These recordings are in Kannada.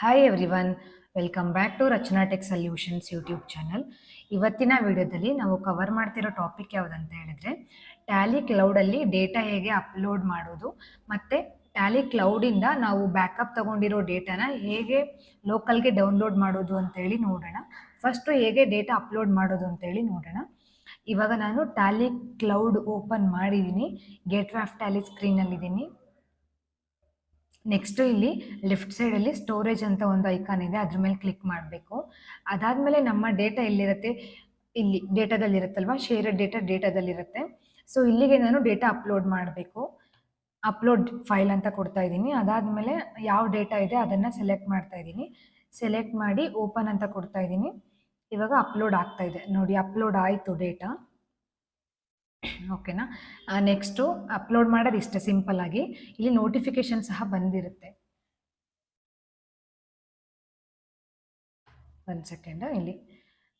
Hi everyone, welcome back to Rachana tech solutions YouTube channel. ಇವತ್ತಿನ ವಿಡಿಯೋದಲ್ಲಿ ನಾವು ಕವರ್ ಮಾಡ್ತಿರೋ ಟಾಪಿಕ್ ಯಾವುದಂತ ಹೇಳಿದ್ರೆ, ಟ್ಯಾಲಿ ಕ್ಲೌಡಲ್ಲಿ ಡೇಟಾ ಹೇಗೆ ಅಪ್ಲೋಡ್ ಮಾಡೋದು ಮತ್ತು ಟ್ಯಾಲಿ ಕ್ಲೌಡಿಂದ ನಾವು ಬ್ಯಾಕಪ್ ತಗೊಂಡಿರೋ ಡೇಟಾನ ಹೇಗೆ ಲೋಕಲ್ಗೆ ಡೌನ್ಲೋಡ್ ಮಾಡೋದು ಅಂತೇಳಿ ನೋಡೋಣ. ಫಸ್ಟು ಹೇಗೆ ಡೇಟಾ ಅಪ್ಲೋಡ್ ಮಾಡೋದು ಅಂತೇಳಿ ನೋಡೋಣ. ಇವಾಗ ನಾನು ಟ್ಯಾಲಿ ಕ್ಲೌಡ್ ಓಪನ್ ಮಾಡಿದ್ದೀನಿ, ಗೇಟ್ವೇ ಆಫ್ ಟ್ಯಾಲಿ ಸ್ಕ್ರೀನಲ್ಲಿದ್ದೀನಿ. ನೆಕ್ಸ್ಟು ಇಲ್ಲಿ ಲೆಫ್ಟ್ ಸೈಡಲ್ಲಿ ಸ್ಟೋರೇಜ್ ಅಂತ ಒಂದು ಐಕಾನ್ ಇದೆ, ಅದ್ರ ಮೇಲೆ ಕ್ಲಿಕ್ ಮಾಡಬೇಕು. ಅದಾದಮೇಲೆ ನಮ್ಮ ಡೇಟಾ ಎಲ್ಲಿರುತ್ತೆ, ಇಲ್ಲಿ ಡೇಟಾದಲ್ಲಿರುತ್ತಲ್ವ, ಶೇರ್ಡ್ ಡೇಟಾದಲ್ಲಿರುತ್ತೆ. ಸೊ ಇಲ್ಲಿಗೆ ನಾನು ಡೇಟಾ ಅಪ್ಲೋಡ್ ಮಾಡಬೇಕು. ಅಪ್ಲೋಡ್ ಫೈಲ್ ಅಂತ ಕೊಡ್ತಾ ಇದ್ದೀನಿ. ಅದಾದಮೇಲೆ ಯಾವ ಡೇಟಾ ಇದೆ ಅದನ್ನು ಸೆಲೆಕ್ಟ್ ಮಾಡ್ತಾ ಇದ್ದೀನಿ. ಸೆಲೆಕ್ಟ್ ಮಾಡಿ ಓಪನ್ ಅಂತ ಕೊಡ್ತಾ ಇದ್ದೀನಿ. ಇವಾಗ ಅಪ್ಲೋಡ್ ಆಗ್ತಾ ಇದೆ ನೋಡಿ, ಅಪ್ಲೋಡ್ ಆಯಿತು ಡೇಟಾ. ಓಕೆನಾ. ನೆಕ್ಸ್ಟು ಅಪ್ಲೋಡ್ ಮಾಡೋದು ಇಷ್ಟೇ ಸಿಂಪಲ್ ಆಗಿ. ಇಲ್ಲಿ ನೋಟಿಫಿಕೇಶನ್ ಸಹ ಬಂದಿರುತ್ತೆ. ಒಂದು ಸೆಕೆಂಡ್, ಇಲ್ಲಿ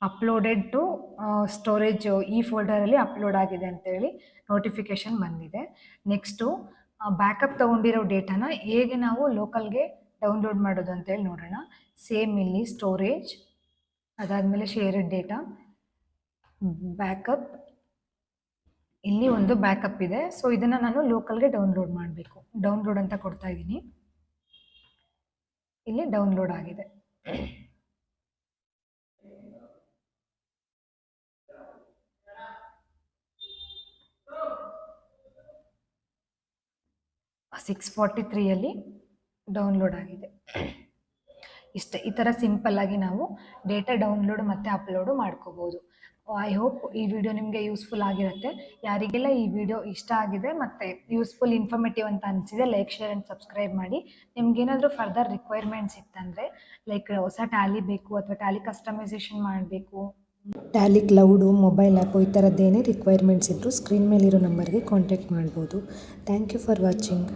ಅಪ್ಲೋಡೆಡ್ ಟು ಸ್ಟೋರೇಜ್ ಈ ಫೋಲ್ಡರಲ್ಲಿ ಅಪ್ಲೋಡ್ ಆಗಿದೆ ಅಂತೇಳಿ ನೋಟಿಫಿಕೇಶನ್ ಬಂದಿದೆ. ನೆಕ್ಸ್ಟು ಬ್ಯಾಕಪ್ ತೊಗೊಂಡಿರೋ ಡೇಟಾನ ಹೇಗೆ ನಾವು ಲೋಕಲ್ಗೆ ಡೌನ್ಲೋಡ್ ಮಾಡೋದು ಅಂತೇಳಿ ನೋಡೋಣ. ಸೇಮ್ ಇಲ್ಲಿ ಸ್ಟೋರೇಜ್, ಅದಾದಮೇಲೆ ಶೇರ್ಡ್ ಡೇಟಾ, ಬ್ಯಾಕಪ್, ಇಲ್ಲಿ ಒಂದು ಬ್ಯಾಕಪ್ ಇದೆ. ಸೊ ಇದನ್ನು ನಾನು ಲೋಕಲ್ಗೆ ಡೌನ್ಲೋಡ್ ಮಾಡಬೇಕು. ಡೌನ್ಲೋಡ್ ಅಂತ ಕೊಡ್ತಾ ಇದ್ದೀನಿ. ಇಲ್ಲಿ ಡೌನ್ಲೋಡ್ ಆಗಿದೆ. $643 ಡೌನ್ಲೋಡ್ ಆಗಿದೆ. ಇಷ್ಟೇ, ಈ ಥರ ಸಿಂಪಲ್ಲಾಗಿ ನಾವು ಡೇಟಾ ಡೌನ್ಲೋಡ್ ಮತ್ತು ಅಪ್ಲೋಡು ಮಾಡ್ಕೋಬೋದು. ಐ ಹೋಪ್ ಈ ವಿಡಿಯೋ ನಿಮಗೆ ಯೂಸ್ಫುಲ್ ಆಗಿರುತ್ತೆ. ಯಾರಿಗೆಲ್ಲ ಈ ವಿಡಿಯೋ ಇಷ್ಟ ಆಗಿದೆ ಮತ್ತು ಯೂಸ್ಫುಲ್ ಇನ್ಫಾರ್ಮೇಟಿವ್ ಅಂತ ಅನಿಸಿದೆ, ಲೈಕ್, ಶೇರ್ ಆ್ಯಂಡ್ ಸಬ್ಸ್ಕ್ರೈಬ್ ಮಾಡಿ. ನಿಮ್ಗೇನಾದರೂ ಫರ್ದರ್ ರಿಕ್ವೈರ್ಮೆಂಟ್ಸ್ ಇತ್ತಂದರೆ, ಲೈಕ್ ಹೊಸ ಟ್ಯಾಲಿ ಬೇಕು ಅಥವಾ ಟ್ಯಾಲಿ ಕಸ್ಟಮೈಸೇಷನ್ ಮಾಡಬೇಕು, ಟ್ಯಾಲಿ ಕ್ಲೌಡು, ಮೊಬೈಲ್ ಆ್ಯಪು, ಈ ಥರದ್ದೇನೇ ರಿಕ್ವೈರ್ಮೆಂಟ್ಸ್ ಇದ್ದರೂ ಸ್ಕ್ರೀನ್ ಮೇಲಿರೋ ನಂಬರ್ಗೆ ಕಾಂಟ್ಯಾಕ್ಟ್ ಮಾಡ್ಬೋದು. Thank you for watching.